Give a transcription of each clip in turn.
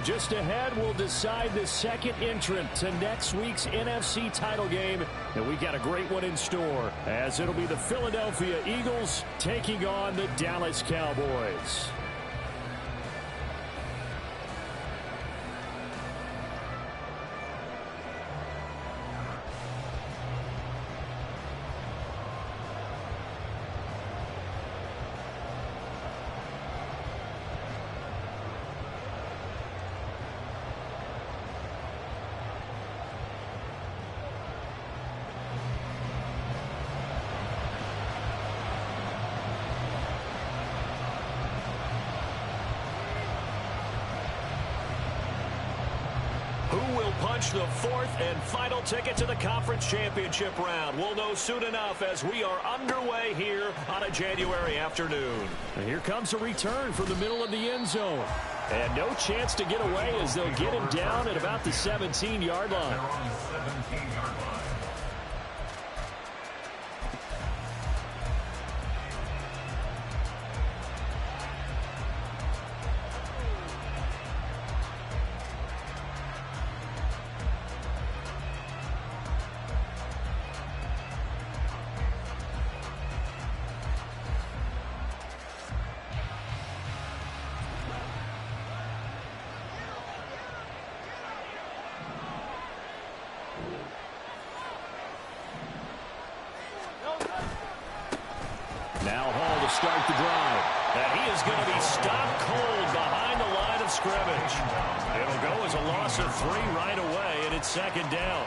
Just ahead, we'll decide the second entrant to next week's NFC title game. And we got a great one in store, as it'll be the Philadelphia Eagles taking on the Dallas Cowboys. The fourth and final ticket to the conference championship round. We'll know soon enough as we are underway here on a January afternoon. And here comes a return from the middle of the end zone. And no chance to get away as they'll get him down at about the 17-yard line. Now Hall to start the drive. And he is going to be stopped cold behind the line of scrimmage. It'll go as a loss of 3 right away, and it's second down.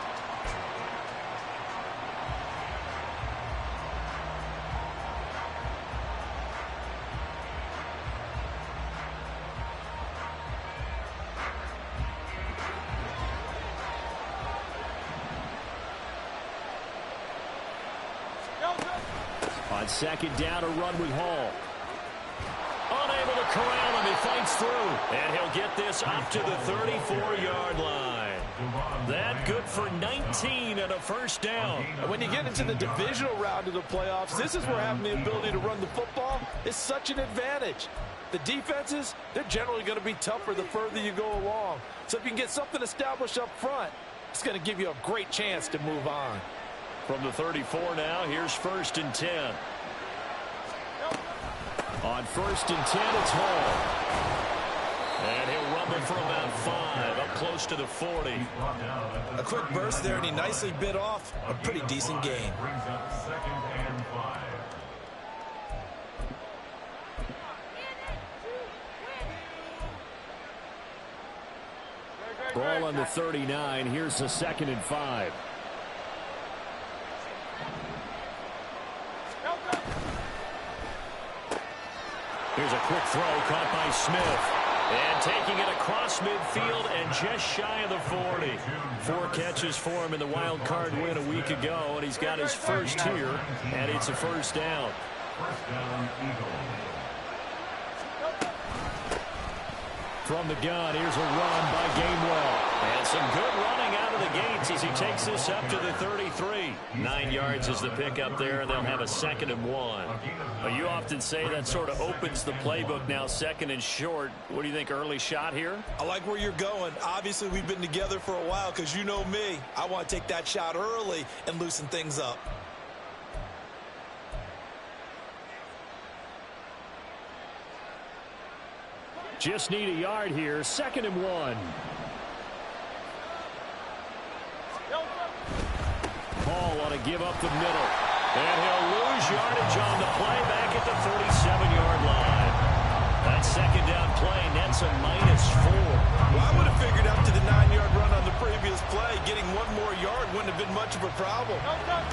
On second down, a run with Hall. Unable to corral him. He fights through. And he'll get this up to the 34-yard line. That good for 19 and a first down. And when you get into the divisional round of the playoffs, this is where having the ability to run the football is such an advantage. The defenses, they're generally going to be tougher the further you go along. So if you can get something established up front, it's going to give you a great chance to move on. From the 34 now, here's 1st and 10. On 1st and 10, it's Hall. And he'll rumble for about 5, up close to the 40. A quick burst there, and he nicely bit off a pretty decent gain. Ball on the 39. Here's a 2nd and 5. Here's a quick throw caught by Smith. And taking it across midfield and just shy of the 40. 4 catches for him in the wild card win a week ago, and he's got his first here, and it's a first down. From the gun, here's a run by Gainwell. And some good running out of the gates as he takes this up to the 33. 9 yards is the pickup there, and they'll have a 2nd and 1. Well, you often say that sort of opens the playbook now, 2nd and short. What do you think, early shot here? I like where you're going. Obviously, we've been together for a while because you know me. I want to take that shot early and loosen things up. Just need a yard here. 2nd and 1. Hall ought to give up the middle. And he'll lose yardage on the play back at the 47-yard line. That 2nd down play nets a -4. Well, I would have figured out to the 9-yard run on the previous play. Getting 1 more yard wouldn't have been much of a problem.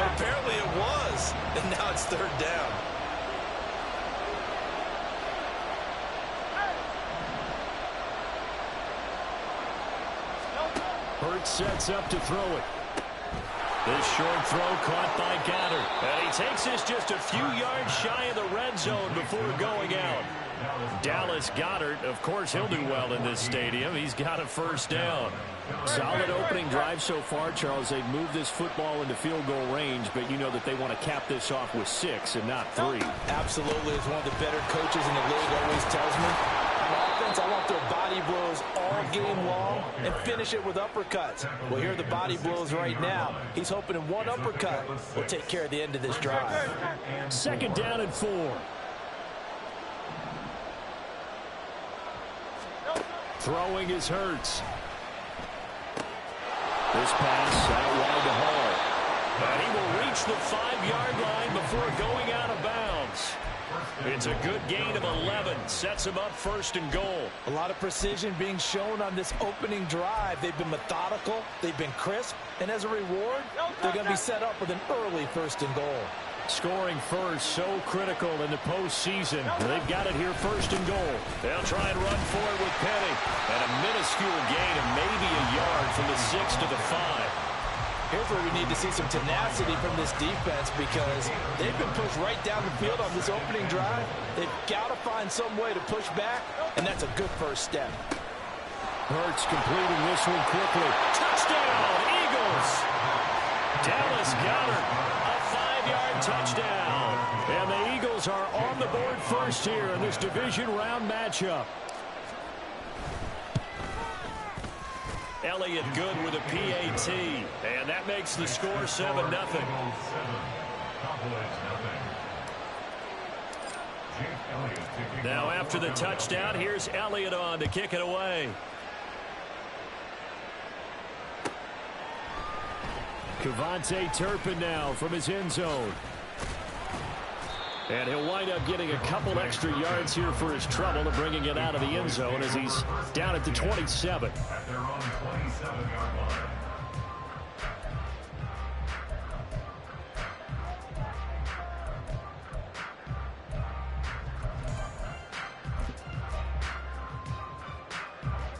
But apparently it was. And now it's 3rd down. Hurts sets up to throw it. This short throw caught by Goddard. And he takes this just a few yards shy of the red zone before going out. Dallas Goddard, of course, he'll do well in this stadium. He's got a first down. Solid opening drive so far, Charles. They've moved this football into field goal range, but you know that they want to cap this off with 6 and not 3. Absolutely. As one of the better coaches in the league always tells me, on offense, I want their body blows all game long and finish it with uppercuts. Well, here are the body blows right now. He's hoping in one uppercut will take care of the end of this drive. 2nd down and 4. Throwing is Hurts. This pass out wide to Hall. And he will reach the 5-yard line before going out of bounds. It's a good gain of 11. Sets him up 1st and goal. A lot of precision being shown on this opening drive. They've been methodical. They've been crisp. And as a reward, they're going to be set up with an early 1st and goal. Scoring first, so critical in the postseason. They've got it here 1st and goal. They'll try and run for it with Penny. And a minuscule gain of maybe a yard from the 6 to the 5. Here's where we need to see some tenacity from this defense because they've been pushed right down the field on this opening drive. They've got to find some way to push back, and that's a good first step. Hurts completing this one quickly. Touchdown, Eagles! Dallas Goedert, a 5-yard touchdown. And the Eagles are on the board first here in this division round matchup. Elliott good with a PAT, and that makes the score 7-0. Now after the touchdown, here's Elliott on to kick it away. Kevontae Turpin now from his end zone. And he'll wind up getting a couple extra yards here for his trouble and bringing it out of the end zone as he's down at the 27.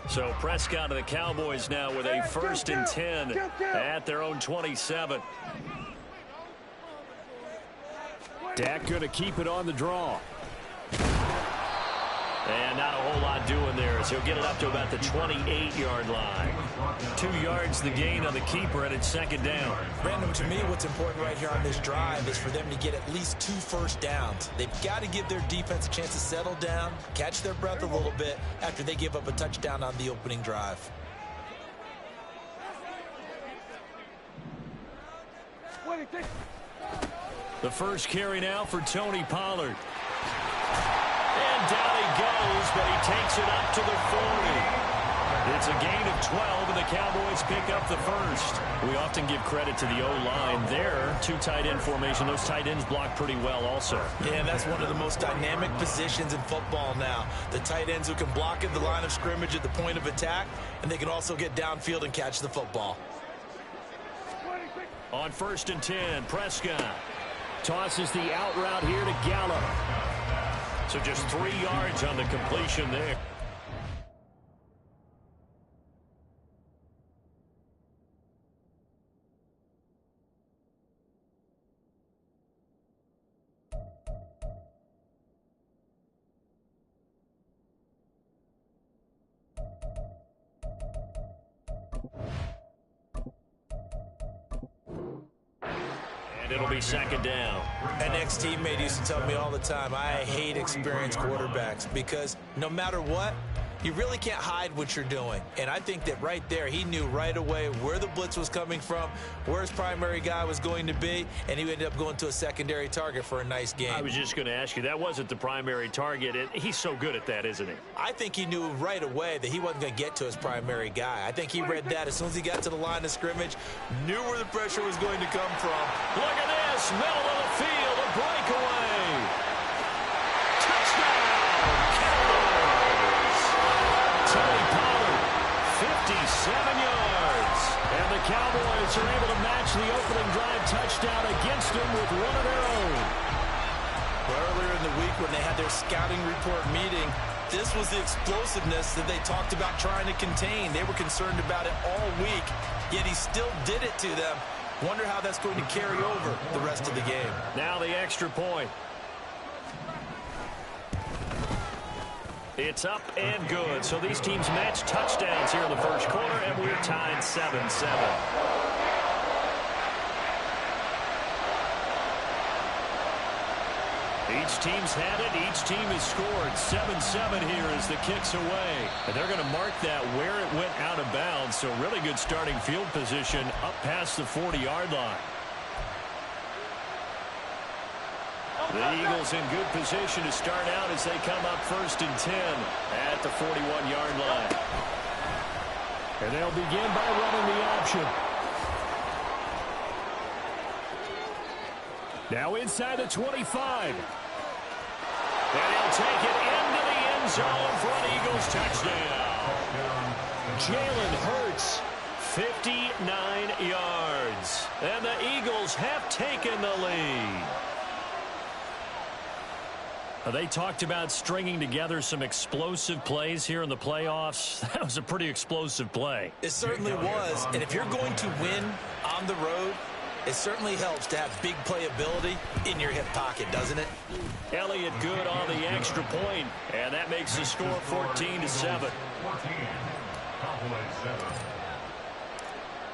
So Prescott and the Cowboys now with a 1st and 10 at their own 27. Dak going to keep it on the draw. And not a whole lot doing there as he'll get it up to about the 28-yard line. 2 yards the gain on the keeper, and it's 2nd down. Brandon, to me, what's important right here on this drive is for them to get at least 2 first downs. They've got to give their defense a chance to settle down, catch their breath a little bit after they give up a touchdown on the opening drive. The first carry now for Tony Pollard. And down he goes, but he takes it up to the 40. It's a gain of 12, and the Cowboys pick up the first. We often give credit to the O-line there. 2 tight end formation. Those tight ends block pretty well also. Yeah, that's one of the most dynamic positions in football now. The tight ends who can block at the line of scrimmage at the point of attack, and they can also get downfield and catch the football. On 1st and 10, Prescott tosses the out route here to Gallup. So just 3 yards on the completion there. It'll be 2nd down. An ex-teammate used to tell me all the time, I hate experienced quarterbacks because no matter what, you really can't hide what you're doing. And I think that right there, he knew right away where the blitz was coming from, where his primary guy was going to be, and he ended up going to a secondary target for a nice game. I was just going to ask you, that wasn't the primary target. He's so good at that, isn't he? I think he knew right away that he wasn't going to get to his primary guy. I think he read that as soon as he got to the line of scrimmage, knew where the pressure was going to come from. Look at this, middle of the field, a breakaway. Touchdown, Cowboys. Tony Pollard, 57 yards. And the Cowboys are able to match the opening drive touchdown against them with one of their own. Earlier in the week when they had their scouting report meeting, this was the explosiveness that they talked about trying to contain. They were concerned about it all week, yet he still did it to them. Wonder how that's going to carry over the rest of the game. Now the extra point. It's up and good. So these teams match touchdowns here in the first quarter, and we're tied 7-7. Each team's had it. Each team has scored. 7-7 here as the kick's away. And they're going to mark that where it went out of bounds. So really good starting field position up past the 40-yard line. The Eagles in good position to start out as they come up 1st and 10 at the 41-yard line. And they'll begin by running the option. Now inside the 25. And he'll take it into the end zone for an Eagles touchdown. Jalen Hurts, 59 yards. And the Eagles have taken the lead. They talked about stringing together some explosive plays here in the playoffs. That was a pretty explosive play. It certainly was. And if you're going to win on the road, it certainly helps to have big playability in your hip pocket, doesn't it? Elliott good on the extra point, and that makes the score 14-7.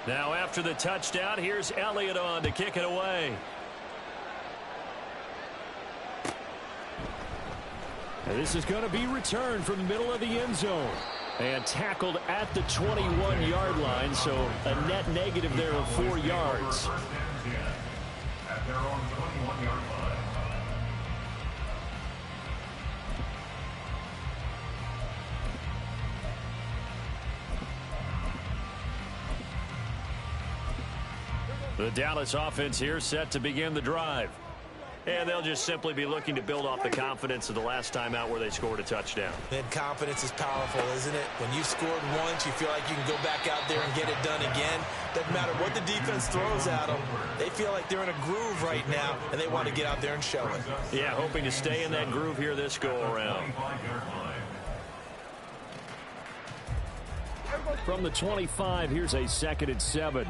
Now after the touchdown, here's Elliott on to kick it away. And this is going to be returned from the middle of the end zone. And tackled at the 21-yard line, so a net negative there of 4 yards. The Dallas offense here set to begin the drive. And they'll just simply be looking to build off the confidence of the last time out where they scored a touchdown. And confidence is powerful, isn't it? When you scored once, you feel like you can go back out there and get it done again. Doesn't matter what the defense throws at them. They feel like they're in a groove right now, and they want to get out there and show it. Yeah, hoping to stay in that groove here this go-around. From the 25, here's a 2nd and 7.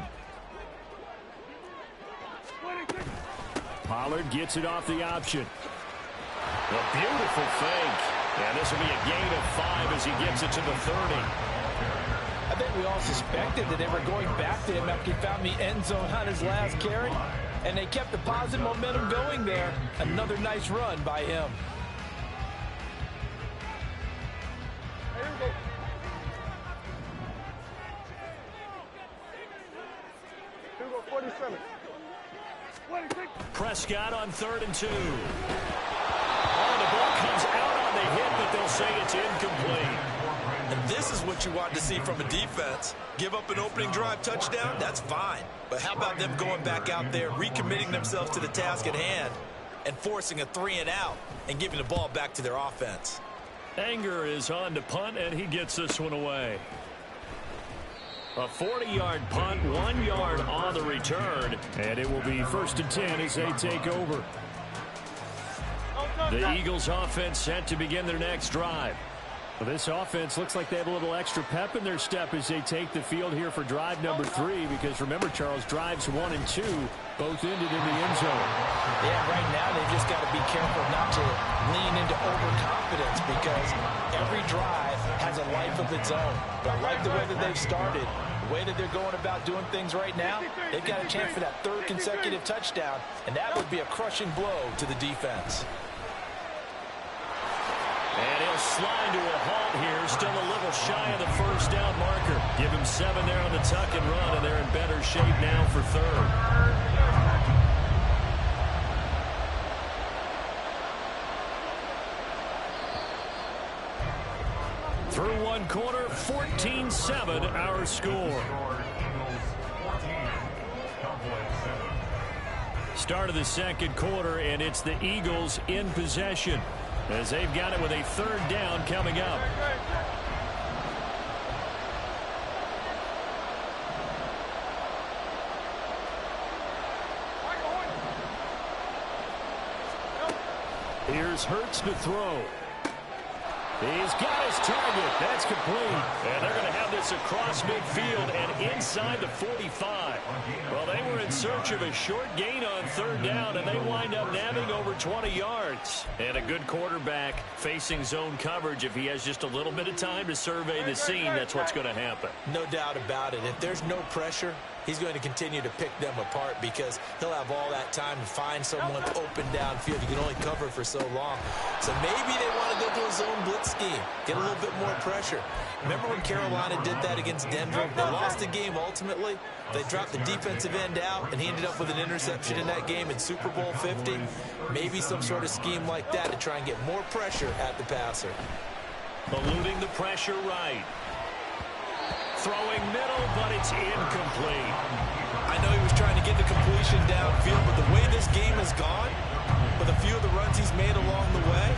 Pollard gets it off the option. A beautiful fake. And this will be a gain of 5 as he gets it to the 30. I think we all suspected that they were going back to him after he found the end zone on his last carry. And they kept the positive momentum going there. Another nice run by him. Here we go, 47. Prescott on 3rd and 2. Oh, the ball comes out on the hit, but they'll say it's incomplete. And this is what you want to see from a defense. Give up an opening drive touchdown, that's fine. But how about them going back out there, recommitting themselves to the task at hand, and forcing a 3-and-out and giving the ball back to their offense. Anger is on to punt, and he gets this one away. A 40-yard punt, 1 yard on the return. And it will be 1st and 10 as they take over. The Eagles offense set to begin their next drive. Well, this offense looks like they have a little extra pep in their step as they take the field here for drive number 3. Because remember, Charles, drives 1 and 2 both ended in the end zone. Yeah, right now they've just got to be careful not to lean into overconfidence because every drive has a life of its own. But like the way that they've started, the way that they're going about doing things right now, they've got a chance for that 3rd consecutive touchdown, and that would be a crushing blow to the defense. And he'll slide to a halt here, still a little shy of the 1st down marker. Give him 7 there on the tuck and run, and they're in better shape now for 3rd. Through 1 quarter, 14-7 our score. Start of the 2nd quarter, and it's the Eagles in possession as they've got it with a 3rd down coming up. Here's Hurts to throw. He's got his target. That's complete. And they're going to have this pass across midfield and inside the 45. Well, they were in search of a short gain on third down, and they wind up nabbing over 20 yards. And a good quarterback facing zone coverage, if he has just a little bit of time to survey the scene, that's what's going to happen. No doubt about it. If there's no pressure, he's going to continue to pick them apart because he'll have all that time to find someone open downfield. He can only cover for so long. So maybe they want to go to a zone blitz scheme, get a little bit more pressure. Remember when Carolina did that against Denver? They lost the game ultimately. They dropped the defensive end out, and he ended up with an interception in that game in Super Bowl 50. Maybe some sort of scheme like that to try and get more pressure at the passer. Eluding the pressure right. Throwing middle, but it's incomplete. I know he was trying to get the completion downfield, but the way this game has gone, with a few of the runs he's made along the way,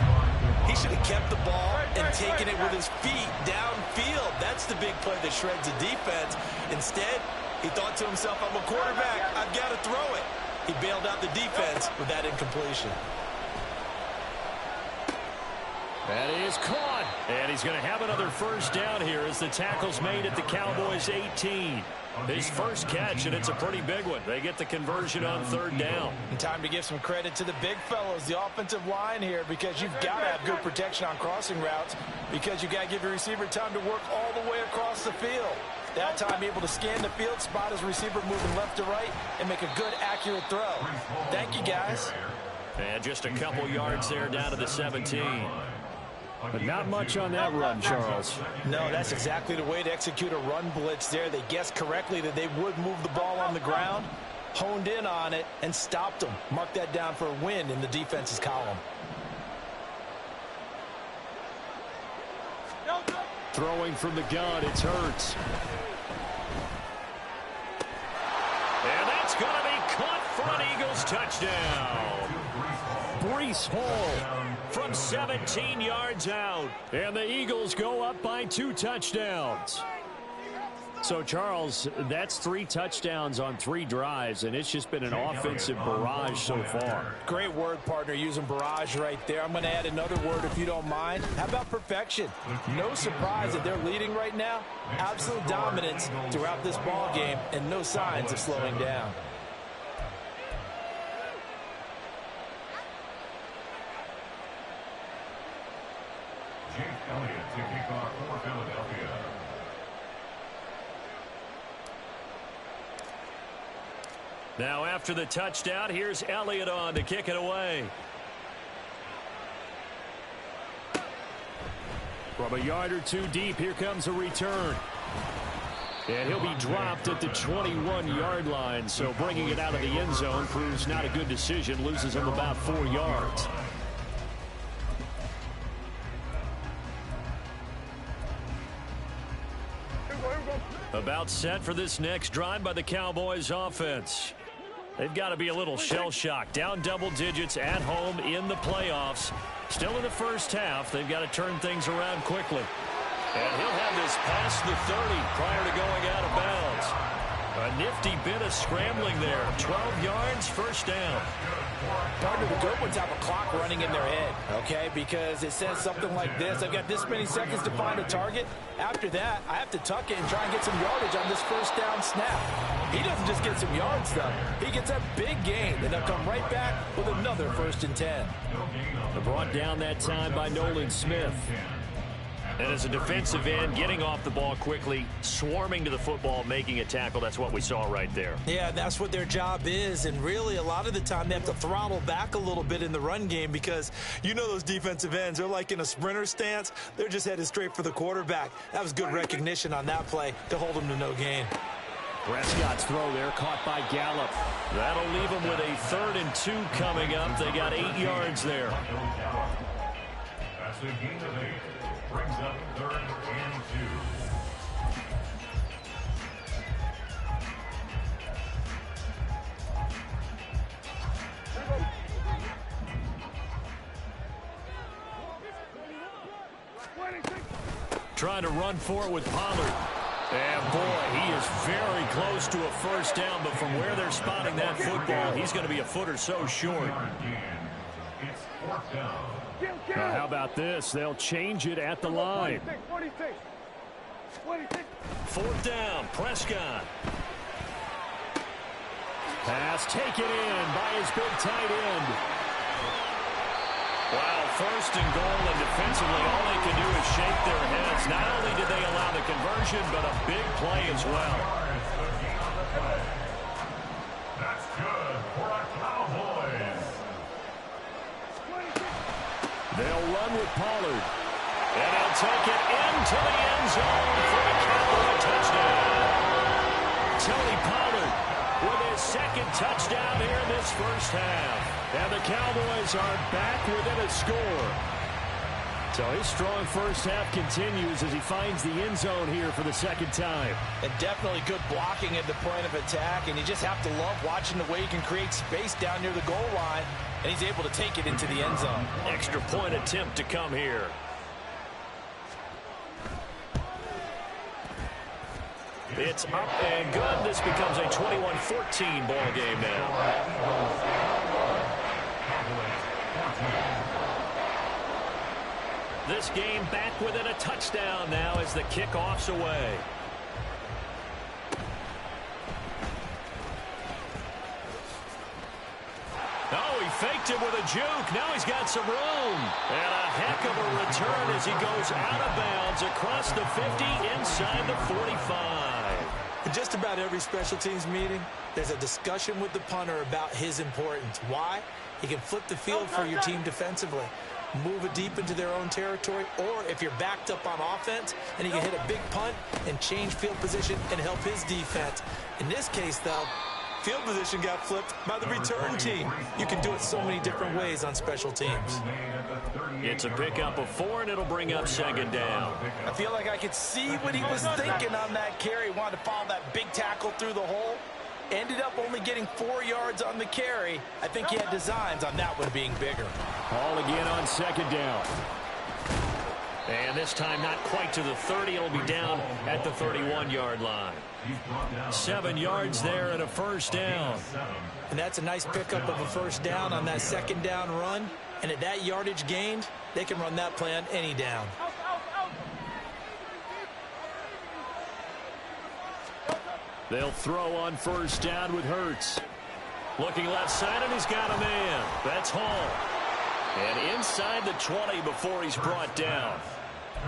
he should have kept the ball and taken it with his feet downfield. That's the big play that shreds the defense. Instead, he thought to himself, I'm a quarterback, I've got to throw it. He bailed out the defense with that incompletion. That is caught. And he's going to have another first down here as the tackle's made at the Cowboys' 18. His first catch, and it's a pretty big one. They get the conversion on third down. And time to give some credit to the big fellows, the offensive line here, because you've got to have good protection on crossing routes because you've got to give your receiver time to work all the way across the field. That time able to scan the field, spot his receiver moving left to right, and make a good, accurate throw. Thank you, guys. And just a couple yards there down to the 17. But not much on that run, Charles. No, that's exactly the way to execute a run blitz there. They guessed correctly that they would move the ball on the ground, honed in on it, and stopped them. Mark that down for a win in the defense's column. Throwing from the gun, it's Hurts. And that's going to be caught for an Eagles touchdown. Breece Hall from 17 yards out. And the Eagles go up by 2 touchdowns. So, Charles, that's 3 touchdowns on 3 drives, and it's just been an offensive barrage so far. Great word, partner, using barrage right there. I'm going to add another word if you don't mind. How about perfection? No surprise that they're leading right now. Absolute dominance throughout this ball game and no signs of slowing down. Elliott to kick off for Philadelphia. Now after the touchdown, here's Elliott on to kick it away. From a yard or 2 deep, here comes a return. And he'll be dropped at the 21-yard line, so bringing it out of the end zone proves not a good decision, loses him about 4 yards. About set for this next drive by the Cowboys offense. They've got to be a little shell-shocked. Down double digits at home in the playoffs. Still in the first half. They've got to turn things around quickly. And he'll have this past the 30 prior to going out of bounds. A nifty bit of scrambling there. 12 yards, first down. Partner, the good ones have a clock running in their head, okay? Because it says something like this. I've got this many seconds to find a target. After that, I have to tuck it and try and get some yardage on this first down snap. He doesn't just get some yards, though. He gets a big gain, and they'll come right back with another 1st and 10. Brought down that time by Nolan Smith. And as a defensive end, getting off the ball quickly, swarming to the football, making a tackle, that's what we saw right there. Yeah, that's what their job is, and really a lot of the time they have to throttle back a little bit in the run game because you know those defensive ends, they're like in a sprinter stance. They're just headed straight for the quarterback. That was good recognition on that play to hold them to no gain. Prescott's throw there caught by Gallup. That'll leave them with a 3rd and 2 coming up. They got 8 yards there. That's a gain of 8. Brings up 3rd and 2. Trying to run for it with Pollard. And boy, he is very close to a first down, but from where they're spotting that football, he's going to be a foot or so short. It's 4th down. Now, how about this? They'll change it at the line. 4th down, Prescott. Pass taken in by his big tight end. Wow, 1st and goal, and defensively all they can do is shake their heads. Not only did they allow the conversion, but a big play as well. That's good for a Cowboys. They'll run with Pollard. And he'll take it into the end zone for a Cowboy touchdown. Tony Pollard with his 2nd touchdown here in this first half. And the Cowboys are back within a score. So his strong first half continues as he finds the end zone here for the 2nd time. And definitely good blocking at the point of attack. And you just have to love watching the way he can create space down near the goal line. And he's able to take it into the end zone. Extra point attempt to come here. It's up and good. This becomes a 21-14 ball game now. This game back within a touchdown now as the kickoff's away. Oh, he faked it with a juke. Now he's got some room. And a heck of a return as he goes out of bounds across the 50 inside the 45. In just about every special teams meeting, there's a discussion with the punter about his importance. Why? He can flip the field for your team defensively, move it deep into their own territory, or if you're backed up on offense, and he can hit a big punt and change field position and help his defense. In this case, though, field position got flipped by the return team. You can do it so many different ways on special teams. It's a pickup of 4, and it'll bring up 2nd down. I feel like I could see what he was thinking on that carry. Wanted to follow that big tackle through the hole. Ended up only getting 4 yards on the carry. I think he had designs on that one being bigger. Ball again on 2nd down. And this time not quite to the 30. It'll be down at the 31-yard line. 7 yards there and a 1st down. And that's a nice pickup of a 1st down on that 2nd down run. And at that yardage gained, they can run that play on any down. They'll throw on 1st down with Hurts. Looking left side, and he's got a man. That's Hall. And inside the 20 before he's brought down.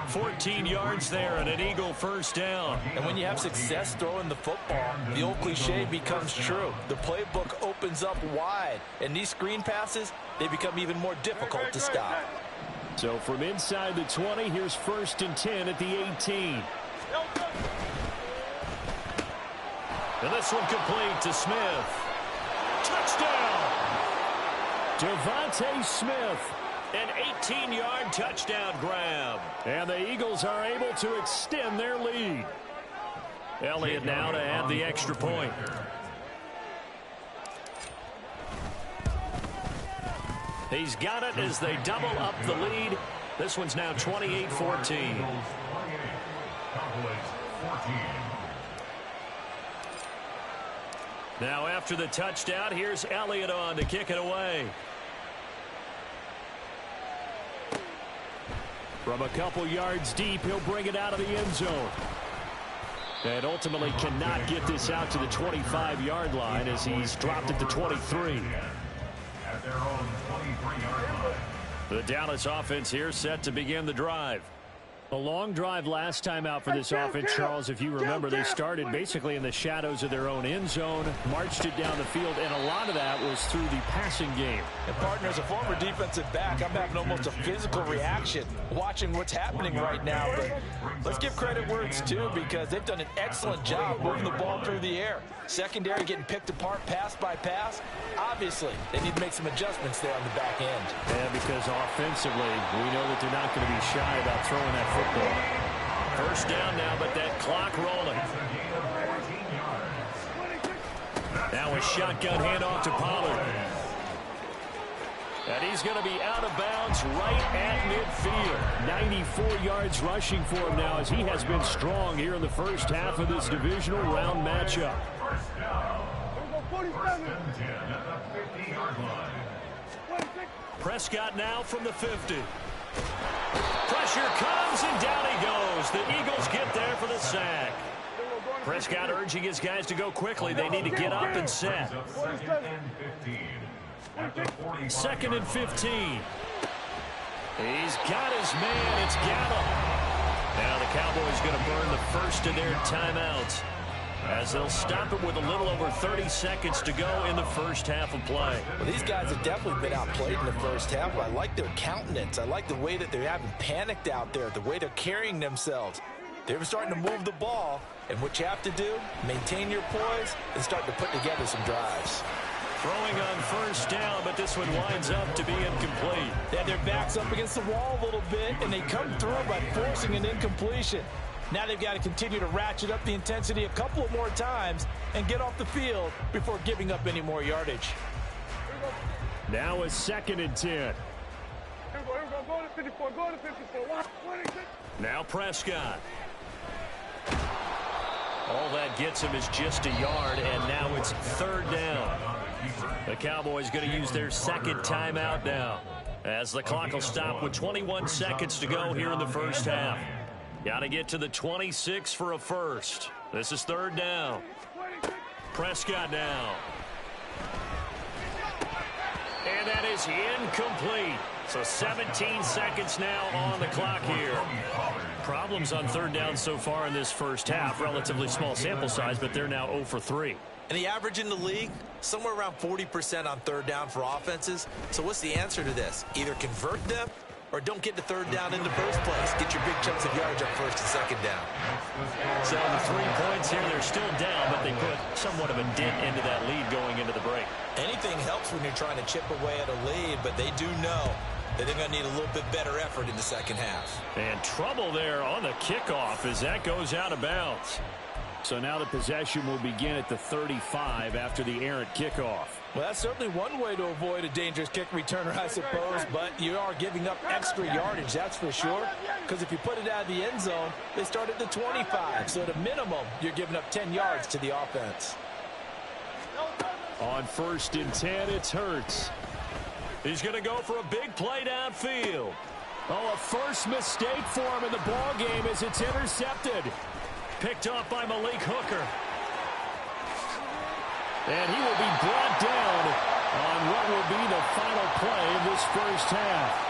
14 yards there and an Eagle 1st down. And when you have success throwing the football, the old cliche becomes true. The playbook opens up wide. And these screen passes, they become even more difficult to stop. So from inside the 20, here's 1st and 10 at the 18. And this one complete to Smith. Touchdown! Devontae Smith. An 18-yard touchdown grab. And the Eagles are able to extend their lead. Elliott now to add the extra point. He's got it as they double up the lead. This one's now 28-14. Now after the touchdown, here's Elliott on to kick it away. From a couple yards deep, he'll bring it out of the end zone. And ultimately cannot get this out to the 25-yard line as he's dropped at the 23. At their own 23-yard line. The Dallas offense here set to begin the drive. A long drive last time out for this offense, Charles. If you remember, they started basically in the shadows of their own end zone, marched it down the field, and a lot of that was through the passing game. And, partner, as a former defensive back, I'm having almost a physical reaction watching what's happening right now. But let's give credit where it's due because they've done an excellent job moving the ball through the air. Secondary getting picked apart pass by pass. Obviously, they need to make some adjustments there on the back end. Yeah, because offensively, we know that they're not going to be shy about throwing that football. 1st down now, but that clock rolling. Now a shotgun handoff to Pollard. And he's going to be out of bounds right at midfield. 94 yards rushing for him now as he has been strong here in the first half of this divisional round matchup. At the 50-yard line. Prescott now from the 50. Pressure comes, and down he goes. The Eagles get there for the sack. Prescott urging his guys to go quickly. They need to get up and set. 2nd and 15. He's got his man. It's Gallup. Now the Cowboys going to burn the first of their timeouts as they'll stop it with a little over 30 seconds to go in the first half of play. Well, these guys have definitely been outplayed in the first half. I like their countenance. I like the way that they haven't panicked out there, the way they're carrying themselves. They're starting to move the ball, and what you have to do, maintain your poise and start to put together some drives. Throwing on first down, but this one winds up to be incomplete. Yeah, their back's up against the wall a little bit, and they come through by forcing an incompletion. Now they've got to continue to ratchet up the intensity a couple of more times and get off the field before giving up any more yardage. Now a 2nd and 10. Here we go. Go to 54. Go to 54. Now Prescott. All that gets him is just a yard, and now it's 3rd down. The Cowboys going to use their 2nd timeout now, as the clock will stop with 21 seconds to go here in the first half. Got to get to the 26 for a first. This is 3rd down. Prescott now. And that is incomplete. So 17 seconds now on the clock here. Problems on 3rd down so far in this first half. Relatively small sample size, but they're now 0 for 3. And the average in the league, somewhere around 40% on 3rd down for offenses. So what's the answer to this? Either convert them or don't get to 3rd down in the first place. Get your big chunks of yards on 1st and 2nd down. So the 3 points here, they're still down, but they put somewhat of a dent into that lead going into the break. Anything helps when you're trying to chip away at a lead, but they do know that they're going to need a little bit better effort in the second half. And trouble there on the kickoff as that goes out of bounds. So now the possession will begin at the 35 after the errant kickoff. Well, that's certainly one way to avoid a dangerous kick returner, I suppose, but you are giving up extra yardage, that's for sure, because if you put it out of the end zone, they start at the 25, so at a minimum, you're giving up 10 yards to the offense. On 1st and 10, it's Hurts. He's going to go for a big play downfield. Oh, a first mistake for him in the ball game as it's intercepted. Picked off by Malik Hooker. And he will be brought down on what will be the final play of this first half.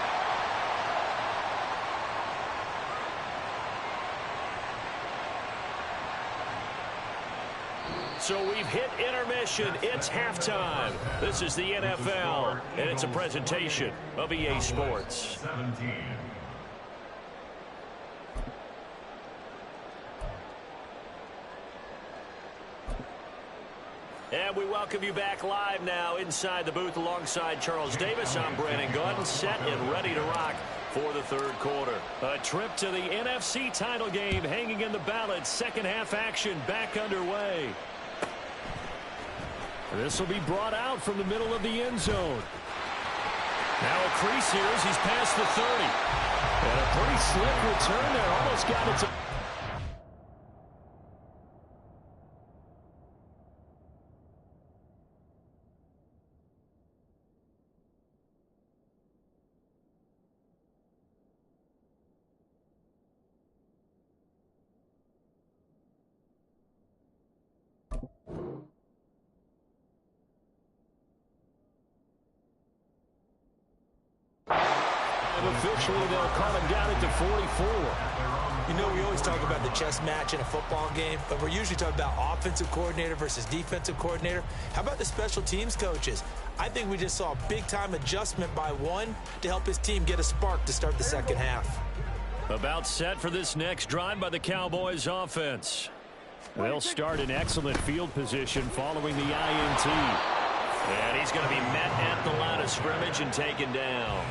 So we've hit intermission. It's halftime. This is the NFL, and it's a presentation of EA Sports. 17. And we welcome you back live now inside the booth alongside Charles Davis. I'm Brandon Gaudin, set and ready to rock for the 3rd quarter. A trip to the NFC title game hanging in the balance. Second half action back underway. This will be brought out from the middle of the end zone. Now a crease here as he's past the 30. And a pretty slick return there. Almost got it to... Officially, they'll call him down at the 44. You know, we always talk about the chess match in a football game, but we're usually talking about offensive coordinator versus defensive coordinator. How about the special teams coaches? I think we just saw a big-time adjustment by one to help his team get a spark to start the second half. About set for this next drive by the Cowboys offense. They'll start in excellent field position following the INT. And he's going to be met at the line of scrimmage and taken down.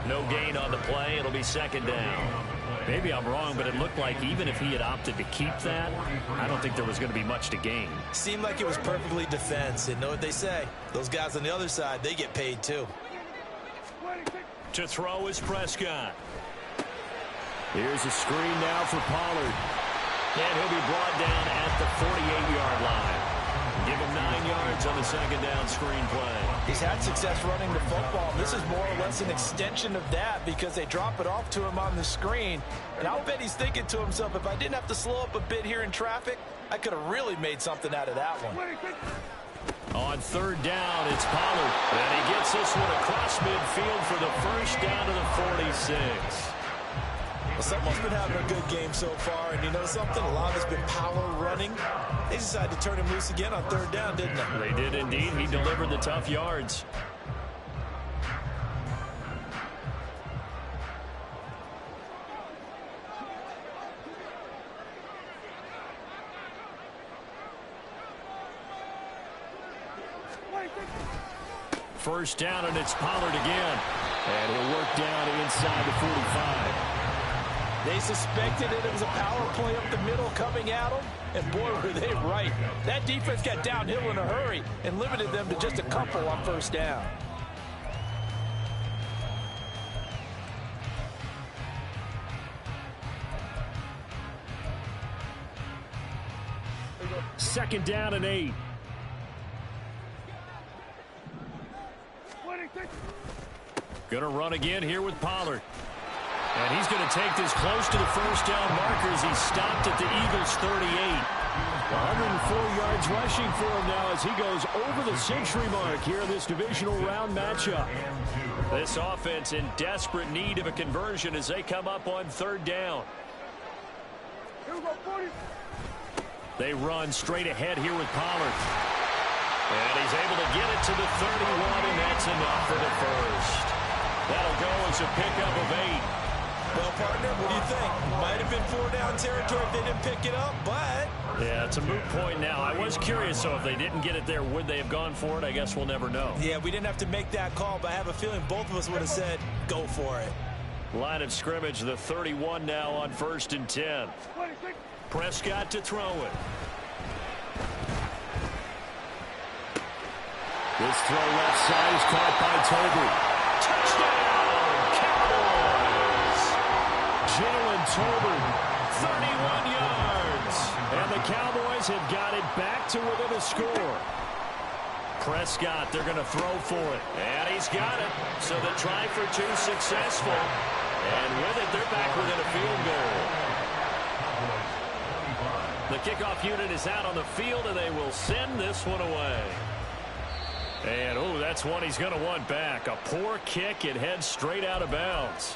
No gain on the play. It'll be 2nd down. Maybe I'm wrong, but it looked like even if he had opted to keep that, I don't think there was going to be much to gain. Seemed like it was perfectly defense. And know what they say? Those guys on the other side, they get paid too. To throw is Prescott. Here's a screen now for Pollard. And he'll be brought down at the 48-yard line. Give him 9 yards on the second down screen play. He's had success running the football. This is more or less an extension of that because they drop it off to him on the screen. And I'll bet he's thinking to himself, if I didn't have to slow up a bit here in traffic, I could have really made something out of that one. On third down, it's Pollard. And he gets this one across midfield for the first down to the 46. Well, someone's been having a good game so far, and you know something? A lot of it's been power running. They decided to turn him loose again on third down, didn't they? They did indeed. He delivered the tough yards. First down, and it's Pollard again. And he'll work down inside the 45. They suspected it was a power play up the middle coming at them, and boy, were they right. That defense got downhill in a hurry and limited them to just a couple on first down. Second down and 8. Gonna run again here with Pollard. And he's going to take this close to the first down marker as he's stopped at the Eagles' 38. 104 yards rushing for him now as he goes over the century mark here in this divisional round matchup. This offense in desperate need of a conversion as they come up on third down. They run straight ahead here with Pollard. And he's able to get it to the 31, and that's enough for the first. That'll go as a pickup of 8. Well, partner, what do you think? Might have been 4-down territory if they didn't pick it up, but... Yeah, it's a moot point now. I was curious, so if they didn't get it there, would they have gone for it? I guess we'll never know. Yeah, we didn't have to make that call, but I have a feeling both of us would have said, go for it. Line of scrimmage, the 31 now on 1st and 10. Prescott to throw it. This throw left side is caught by Toby. Touchdown, Cowboys! Jalen Tolbert, 31 yards. and the Cowboys have got it back to within a score. Prescott, they're going to throw for it. And he's got it. So the try for 2 successful. And with it, they're back within a field goal. The kickoff unit is out on the field, and they will send this one away. And, oh, that's one he's going to want back. A poor kick. It heads straight out of bounds.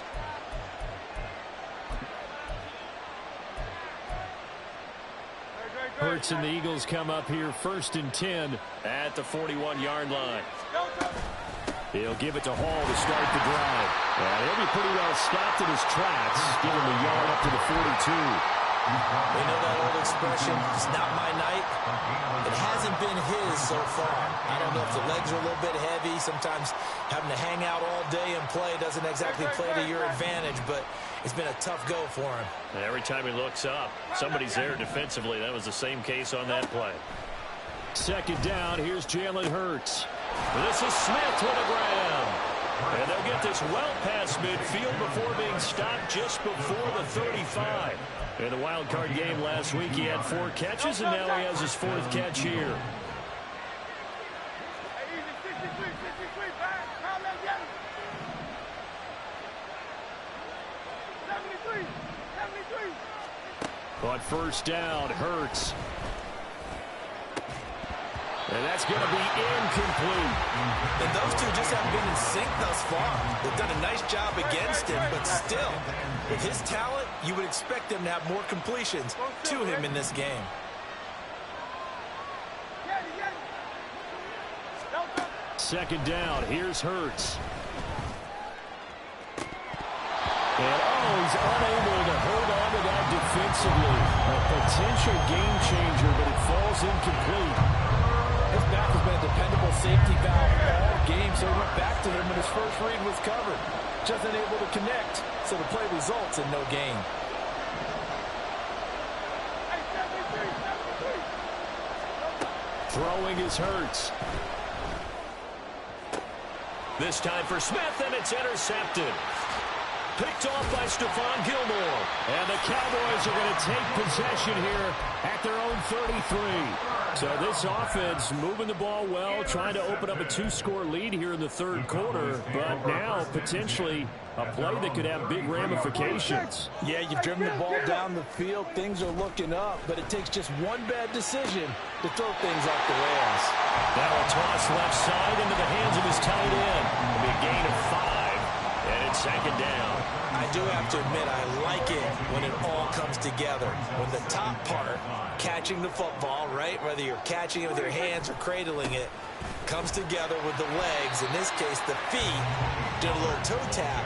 Hurts and the Eagles come up here 1st and 10 at the 41-yard line. He'll give it to Hall to start the drive. And he'll be pretty well stopped in his tracks. Give him a yard up to the 42. We know that old expression, it's not my night. It hasn't been his so far. I don't know if the legs are a little bit heavy. Sometimes having to hang out all day and play doesn't exactly play to your advantage, but it's been a tough go for him. And every time he looks up, somebody's there defensively. That was the same case on that play. Second down, here's Jalen Hurts. This is Smith with a grab. And they'll get this well past midfield before being stopped just before the 35. In the wild card game last week, he had 4 catches, and now he has his 4th catch here. On first down, Hurts. And that's going to be incomplete. And those two just haven't been in sync thus far. They've done a nice job against him, but still, with his talent, you would expect them to have more completions to him in this game. Second down, here's Hurts. And he's unable to hold on to that defensively. A potential game changer, but it falls incomplete. His back has been a dependable safety valve all game, so he went back to him when his first read was covered. Just unable to connect, so the play results in no gain. Throwing is Hurts. This time for Smith, and it's intercepted. picked off by Stephon Gilmore. And the Cowboys are going to take possession here at their own 33. So this offense moving the ball well, trying to open up a 2-score lead here in the third quarter, but now potentially a play that could have big ramifications. Yeah, you've driven the ball down the field. Things are looking up, but it takes just one bad decision to throw things off the rails. Now a toss left side into the hands of his tight end. It'll be a gain of 5, and it's second down. I do have to admit, I like it when it all comes together. When the top part, catching the football, right, whether you're catching it with your hands or cradling it, comes together with the legs, in this case the feet, did a little toe tap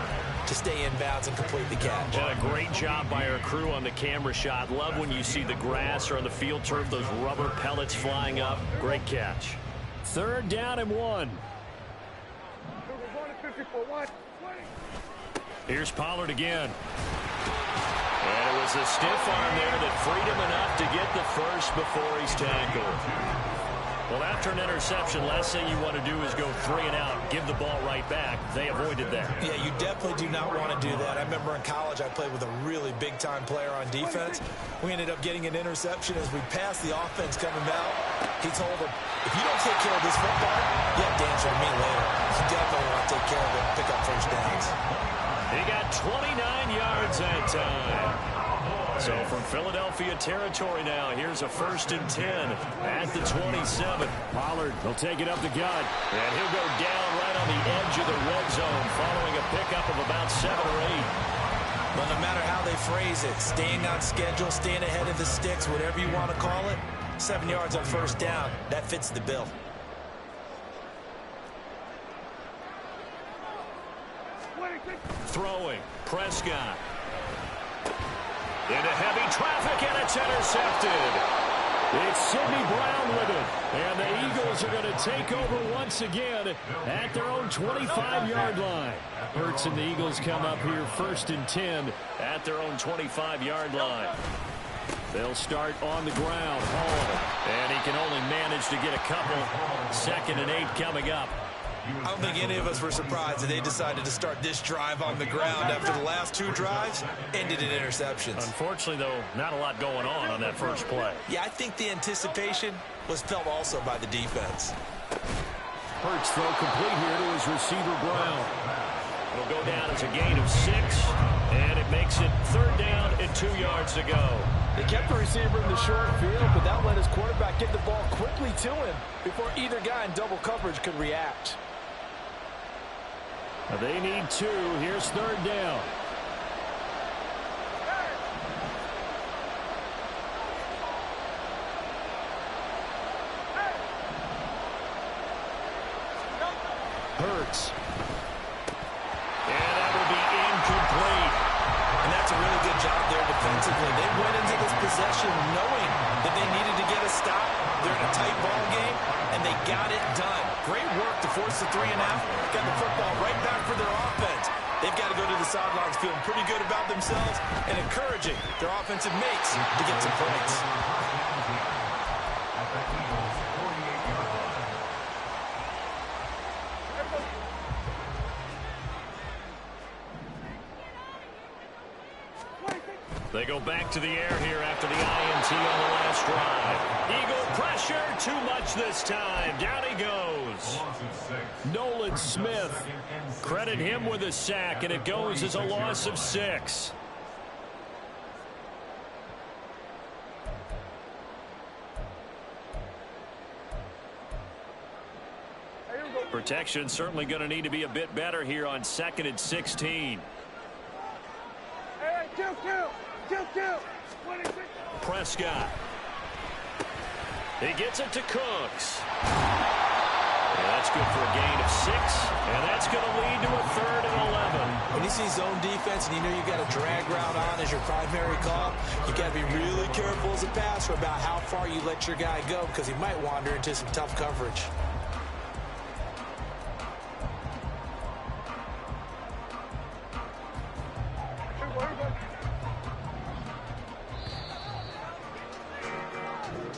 to stay in bounds and complete the catch. And a great job by our crew on the camera shot. Love when you see the grass or on the field turf, those rubber pellets flying up. Great catch. Third down and 1. Here's Pollard again. And it was a stiff arm there that freed him enough to get the first before he's tackled. Well, after an interception, last thing you want to do is go 3 and out, give the ball right back. They avoided that. Yeah, you definitely do not want to do that. I remember in college I played with a really big-time player on defense. We ended up getting an interception as we passed the offense coming out. He told him, if you don't take care of this football, you have to answer to me later. You definitely want to take care of it and pick up first downs. He got 29 yards that time. So from Philadelphia territory now, here's a 1st and 10 at the 27. Pollard will take it up the gut, and he'll go down right on the edge of the red zone following a pickup of about 7 or 8. But no matter how they phrase it, staying on schedule, staying ahead of the sticks, whatever you want to call it, 7 yards on first down, that fits the bill. Throwing, Prescott. Into heavy traffic, and it's intercepted. It's Sidney Brown with it. And the Eagles are going to take over once again at their own 25-yard line. Hurts and the Eagles come up here 1st and 10 at their own 25-yard line. They'll start on the ground. Hall. And he can only manage to get a couple. 2nd and 8 coming up. I don't think any of us were surprised that they decided to start this drive on the ground after the last 2 drives ended in interceptions. Unfortunately, though, not a lot going on that first play. Yeah, I think the anticipation was felt also by the defense. Hurts throw complete here to his receiver, Brown. It'll go down as a gain of 6, and it makes it 3rd down and 2 yards to go. They kept the receiver in the short field, but that let his quarterback get the ball quickly to him before either guy in double coverage could react. They need 2. Here's 3rd down. Hurts. And that will be incomplete. And that's a really good job there defensively. They went into this possession knowing that they needed to get a stop. They're in a tight ball game, and they got it done. Great work to force the 3 and out. Got the football right back for their offense. They've got to go to the sidelines feeling pretty good about themselves and encouraging their offensive mates to get some points. They go back to the air here after the INT on the last drive. Eagle pressure, too much this time. Down he goes. Nolan Smith. Credit him with a sack, and it goes as a loss of 6. Protection certainly going to need to be a bit better here on 2nd and 16. Hey, kill. Prescott. He gets it to Cooks. And that's good for a gain of 6, and that's going to lead to a 3rd and 11. When you see zone defense and you know you got a drag route on as your primary call, you got to be really careful as a passer about how far you let your guy go because he might wander into some tough coverage.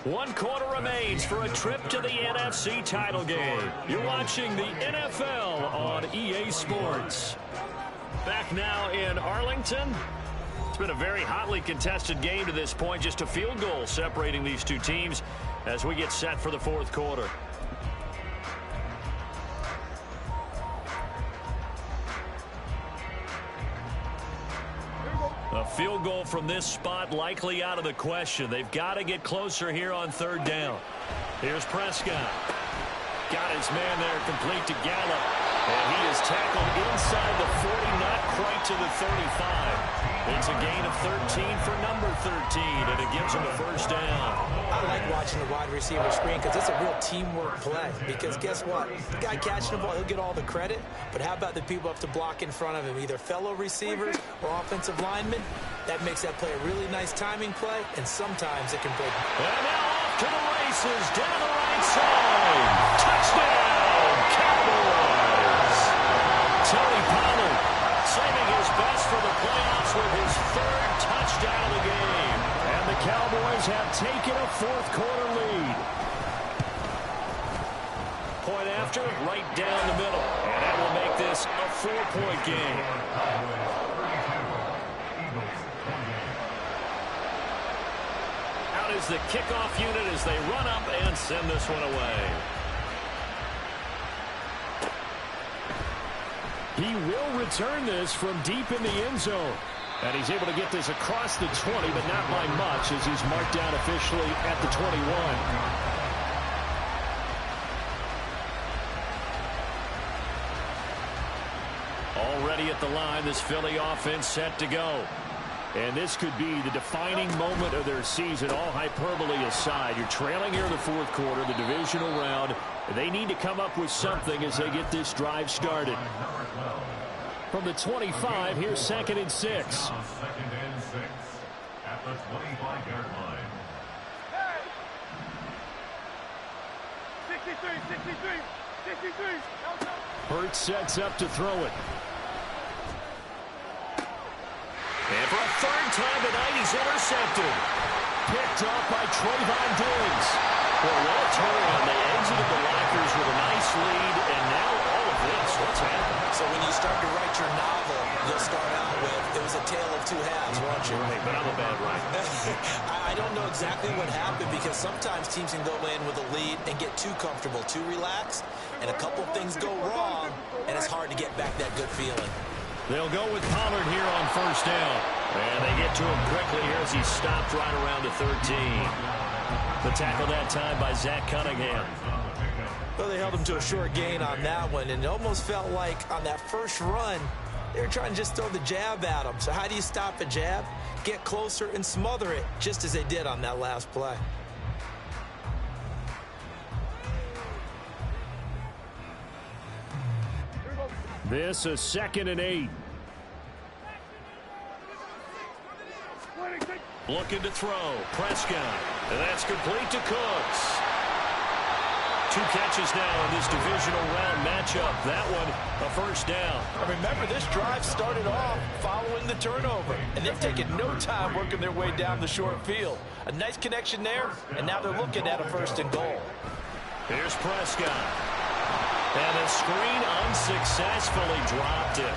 One quarter remains for a trip to the NFC title game. You're watching the NFL on EA Sports. Back now in Arlington. It's been a very hotly contested game to this point. Just a field goal separating these two teams as we get set for the fourth quarter. A field goal from this spot likely out of the question. They've got to get closer here on third down. Here's Prescott. Got his man there, complete to Gallup. And he is tackled inside the 40, not quite to the 35. It's a gain of 13 for number 13, and it gives him a first down. I like watching the wide receiver screen because it's a real teamwork play. Because guess what? The guy catching the ball, he'll get all the credit. But how about the people up to block in front of him, either fellow receivers or offensive linemen? That makes that play a really nice timing play, and sometimes it can break. And now off to the races, down the right side. Touchdown, Cowboys! Tony Pollard saving his best for the playoffs with his third touchdown of the game. And the Cowboys have taken a fourth quarter lead. Point after, right down the middle. And that will make this a 4-point game. Out is the kickoff unit as they run up and send this one away. He will return this from deep in the end zone. And he's able to get this across the 20, but not by much as he's marked down officially at the 21. Already at the line, this Philly offense set to go. And this could be the defining moment of their season, all hyperbole aside. You're trailing here in the fourth quarter, the divisional round. They need to come up with something as they get this drive started. From the 25, here's 2nd and 6. Second and 6 at the 25-yard line. 63. Hurts sets up to throw it. And for a third time tonight, he's intercepted. Picked off by Trayvon Diggs. Well, what a turnaround. They exited the lockers with a nice lead, and now all of this. What's happening? So when you start to write your novel, you'll start out with, it was a tale of two halves, won't you? Right, but I'm a bad writer. I don't know exactly what happened because sometimes teams can go in with a lead and get too comfortable, too relaxed, and a couple things go wrong, and it's hard to get back that good feeling. They'll go with Pollard here on first down. And they get to him quickly here as he stopped right around the 13. The tackle that time by Zach Cunningham. Well, they held him to a short gain on that one, and it almost felt like on that first run, they were trying to just throw the jab at him. So how do you stop a jab? Get closer and smother it, just as they did on that last play. This is 2nd and 8. Looking to throw. Prescott. And that's complete to Cooks. 2 catches now in this divisional round matchup. That one, a first down. And remember, this drive started off following the turnover, and they've taken no time working their way down the short field. A nice connection there, and now they're looking at a 1st and goal. Here's Prescott. And the screen unsuccessfully dropped it.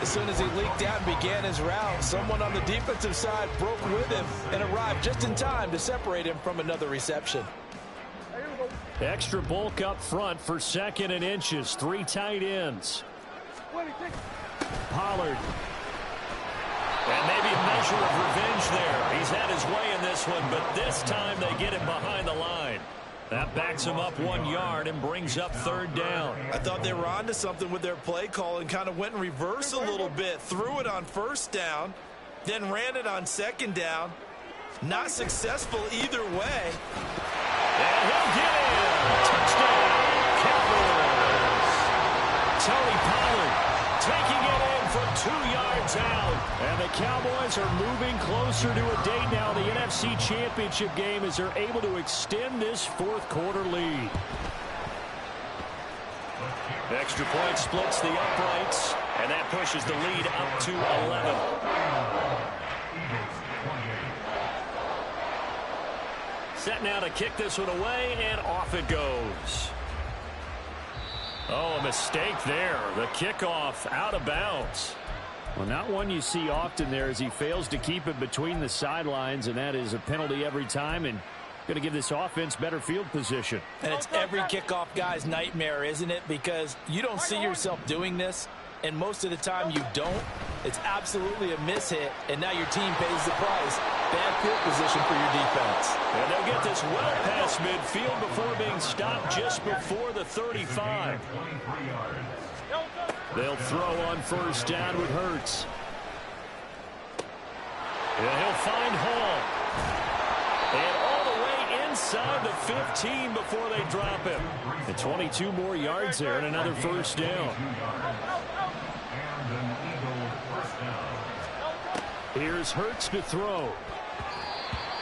As soon as he leaked out and began his route, someone on the defensive side broke with him and arrived just in time to separate him from another reception. Extra bulk up front for 2nd and inches. 3 tight ends. Pollard. And maybe a measure of revenge there. He's had his way in this one, but this time they get him behind the line. That backs him up 1 yard and brings up 3rd down. I thought they were onto something with their play call and kind of went in reverse a little bit. Threw it on 1st down, then ran it on 2nd down. Not successful either way. And he'll get in. Touchdown, Cowboys. Tony Pollard taking it in from 2 yards out. And the Cowboys are moving closer to a date now, the NFC Championship game, as they're able to extend this fourth quarter lead. Extra point splits the uprights, and that pushes the lead up to 11. Set now to kick this one away, and off it goes. Oh, a mistake there. The kickoff out of bounds. Well, not one you see often there as he fails to keep it between the sidelines, and that is a penalty every time and going to give this offense better field position. And it's every kickoff guy's nightmare, isn't it? Because you don't see yourself doing this, and most of the time you don't. It's absolutely a mishit, and now your team pays the price. Bad field position for your defense. And they'll get this well past midfield before being stopped just before the 35. They'll throw on first down with Hurts. And he'll find Hall. And all the way inside the 15 before they drop him. And 22 more yards there and another first down. Here's Hurts to throw.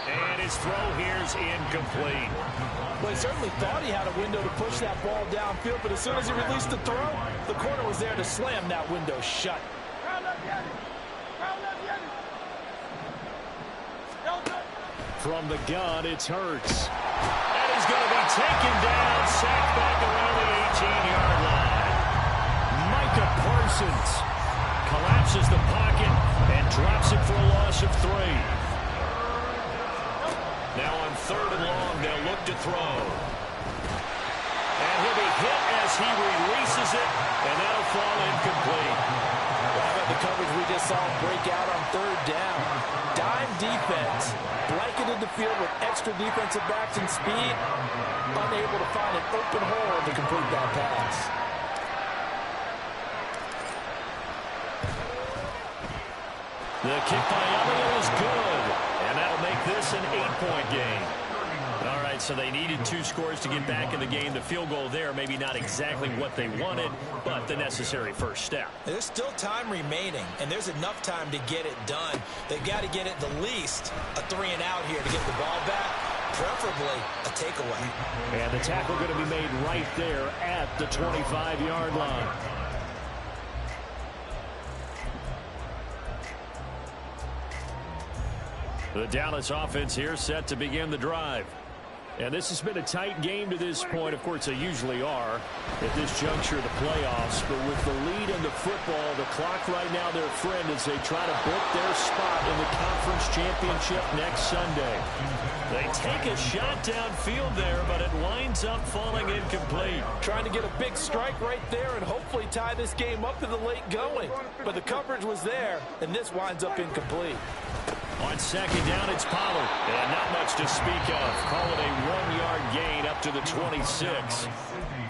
And his throw here's incomplete. Well, he certainly thought he had a window to push that ball downfield, but as soon as he released the throw, the corner was there to slam that window shut. From the gun, it's Hurts. And he's going to be taken down, sacked back around the 18-yard line. Micah Parsons Collapses the pocket and drops it for a loss of 3. Now on 3rd and long, they'll look to throw. And he'll be hit as he releases it, and that'll fall incomplete. How about the coverage we just saw break out on 3rd down? Dime defense, blanketed the field with extra defensive backs and speed, unable to find an open hole to complete that pass. The kick by Elliott is good, and that'll make this an 8-point game. All right, so they needed 2 scores to get back in the game. The field goal there, maybe not exactly what they wanted, but the necessary first step. There's still time remaining, and there's enough time to get it done. They've got to get at the least a 3-and-out here to get the ball back, preferably a takeaway. And the tackle going to be made right there at the 25-yard line. The Dallas offense here set to begin the drive. And this has been a tight game to this point. Of course, they usually are at this juncture of the playoffs. But with the lead in the football, the clock right now their friend as they try to book their spot in the conference championship next Sunday. They take a shot downfield there, but it winds up falling incomplete. Trying to get a big strike right there and hopefully tie this game up in the late going. But the coverage was there, and this winds up incomplete. On 2nd down, it's Pollard. And not much to speak of. Call it a 1-yard gain up to the 26.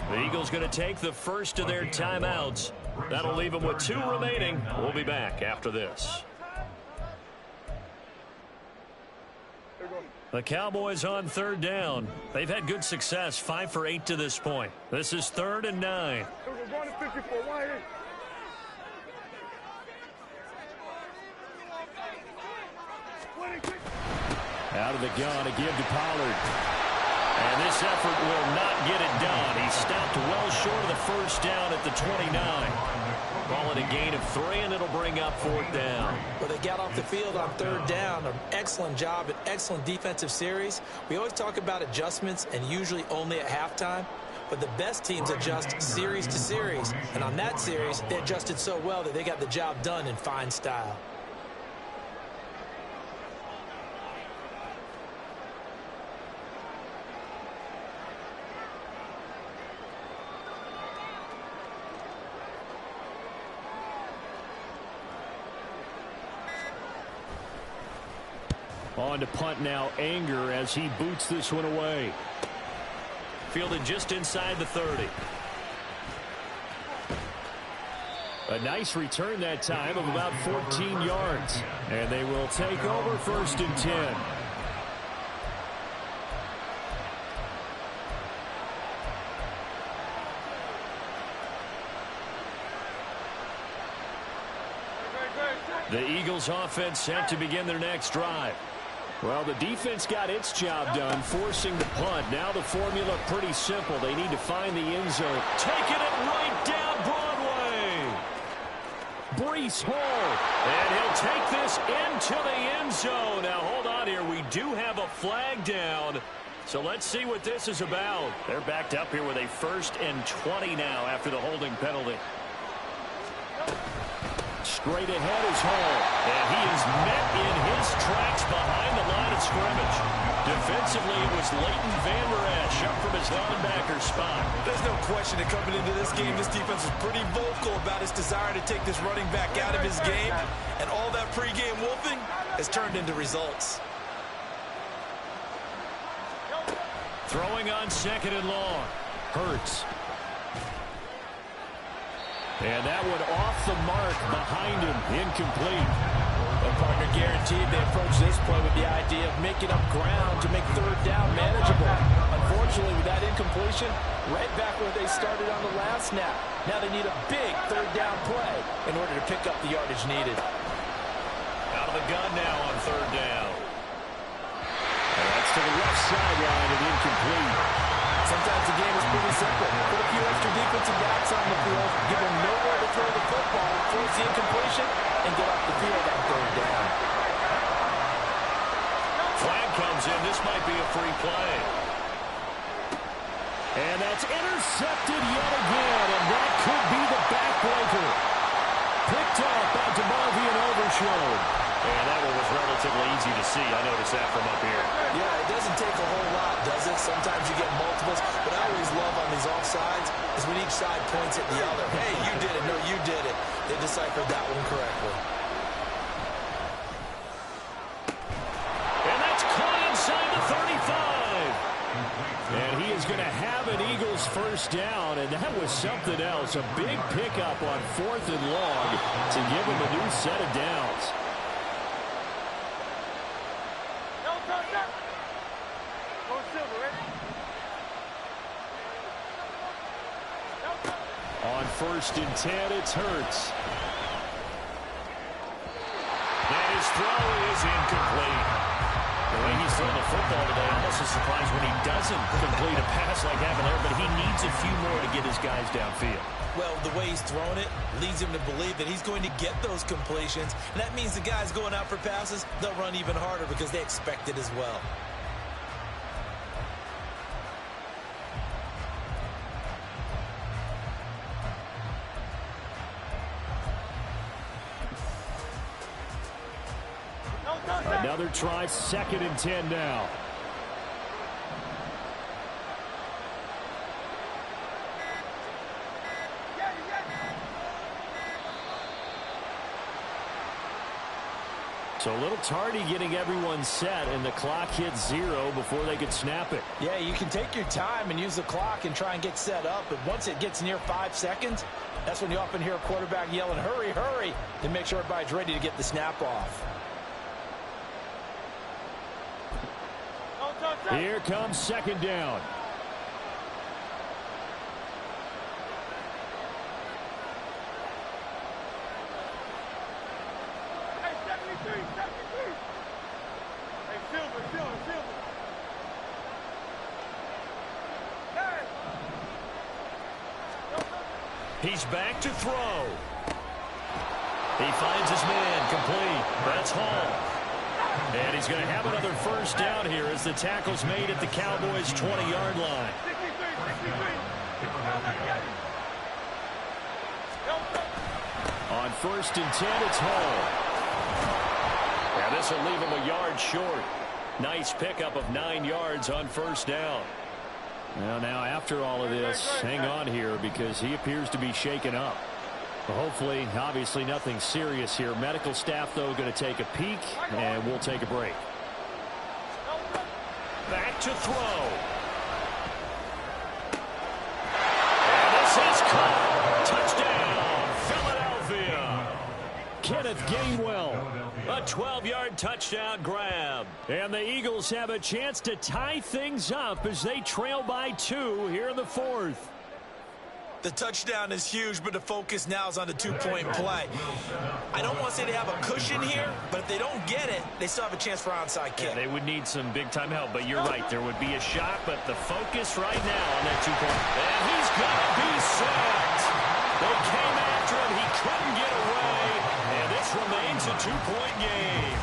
The Eagles going to take the first of their timeouts. That'll leave them with 2 remaining. We'll be back after this. The Cowboys on 3rd down. They've had good success, 5 for 8 to this point. This is 3rd and 9. Out of the gun, a give to Pollard. And this effort will not get it done. He stopped well short of the first down at the 29. Ball at a gain of 3, and it'll bring up 4th down. Well, they got off the field on 3rd down. An excellent job, an excellent defensive series. We always talk about adjustments, and usually only at halftime. But the best teams adjust series to series. And on that series, they adjusted so well that they got the job done in fine style. On to punt now, Anger as he boots this one away. Fielded just inside the 30. A nice return that time of about 14 yards. And they will take over 1st and 10. The Eagles offense set to begin their next drive. Well, the defense got its job done, forcing the punt. Now the formula pretty simple. They need to find the end zone. Taking it right down Broadway. Breece Hall. And he'll take this into the end zone. Now, hold on here. We do have a flag down. So let's see what this is about. They're backed up here with a 1st and 20 now after the holding penalty. Straight ahead is Hall. And he is met in his tracks behind the line of scrimmage. Defensively, it was Leighton Van Der Esch up from his linebacker spot. There's no question that coming into this game, this defense was pretty vocal about his desire to take this running back out of his game. And all that pregame wolfing has turned into results. Throwing on 2nd and long. Hurts. And that one off the mark behind him. Incomplete. The partner guaranteed they approach this play with the idea of making up ground to make 3rd down manageable. Unfortunately, with that incompletion, right back where they started on the last snap. Now they need a big 3rd down play in order to pick up the yardage needed. Out of the gun now on 3rd down. And that's to the left sideline and incomplete. Sometimes the game is pretty simple. Put a few extra defensive backs on the field, give them nowhere to throw the football, force the incompletion, and get off the field on 3rd down. Flag comes in. This might be a free play. And that's intercepted yet again, and that could be the backbreaker. Picked up by DeMarvion Overshown. And that one was relatively easy to see. I noticed that from up here. Yeah, it doesn't take a whole lot, does it? Sometimes you get multiples. But I always love on these offsides is when each side points at the other. Hey, you did it. No, you did it. They deciphered that one correctly. And that's caught inside the 35. And he is going to have an Eagles 1st down, and that was something else. A big pickup on 4th and long to give him a new set of downs. On 1st and 10, it's Hurts. And his throw is incomplete. The way he's throwing the football today, I'm almost surprised when he doesn't complete a pass like having there, but he needs a few more to get his guys downfield. Well, the way he's thrown it leads him to believe that he's going to get those completions. And that means the guys going out for passes, they'll run even harder because they expect it as well. Another try, 2nd and 10 now. So a little tardy getting everyone set, and the clock hits 0 before they could snap it. Yeah, you can take your time and use the clock and try and get set up, but once it gets near 5 seconds, that's when you often hear a quarterback yelling, hurry, hurry, to make sure everybody's ready to get the snap off. Here comes 2nd down. Hey, 73. Hey, Silver. Hey. He's back to throw. He finds his man complete. That's Hall. And he's going to have another 1st down here as the tackle's made at the Cowboys' 20-yard line. 63. On 1st and 10, it's Hall. And this will leave him a yard short. Nice pickup of 9 yards on 1st down. Well, now after all of this, hang on here because he appears to be shaken up. Well, hopefully, obviously nothing serious here. Medical staff, though, going to take a peek, and we'll take a break. Back to throw. And this is caught. Touchdown, Philadelphia. Kenneth Gainwell. A 12-yard touchdown grab. And the Eagles have a chance to tie things up as they trail by 2 here in the 4th. The touchdown is huge, but the focus now is on the 2-point play. I don't want to say they have a cushion here, but if they don't get it, they still have a chance for onside kick. They would need some big-time help, but you're right. There would be a shot, but the focus right now on that 2-point. And he's going to be sacked. They came after him. He couldn't get away. And this remains a 2-point game.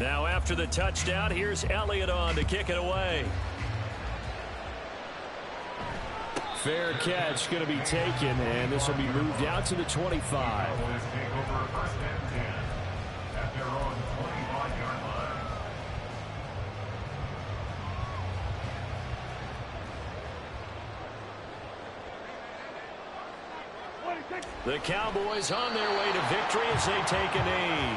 Now after the touchdown, here's Elliott on to kick it away. Fair catch going to be taken, and this will be moved out to the 25. Cowboys take over first and 10 at their own 25-yard line. The Cowboys on their way to victory as they take a knee.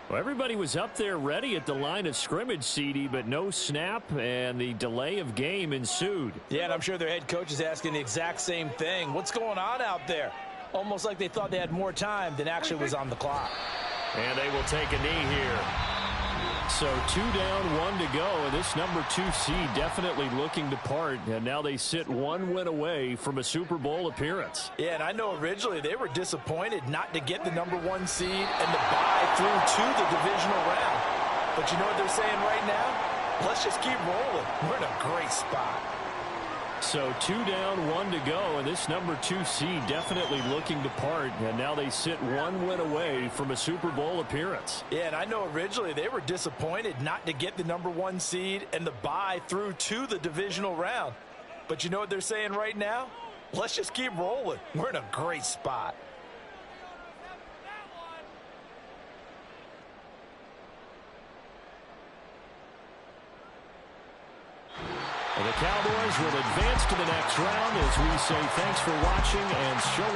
Well, everybody was up there ready at the line of scrimmage, CD, but no snap, and the delay of game ensued. Yeah, and I'm sure their head coach is asking the exact same thing. What's going on out there? Almost like they thought they had more time than actually was on the clock. And they will take a knee here. So 2 down, 1 to go, and this number 2 seed definitely looking to part, and now they sit 1 win away from a Super Bowl appearance. Yeah, and I know originally they were disappointed not to get the number 1 seed and the bye through to the divisional round. But you know what they're saying right now? Let's just keep rolling. We're in a great spot. So 2 down, 1 to go, and this number 2 seed definitely looking to part, and now they sit 1 win away from a Super Bowl appearance. Yeah, and I know originally they were disappointed not to get the number 1 seed and the bye through to the divisional round. But you know what they're saying right now? Let's just keep rolling. We're in a great spot. And the Cowboys will advance to the next round as we say thanks for watching and so long.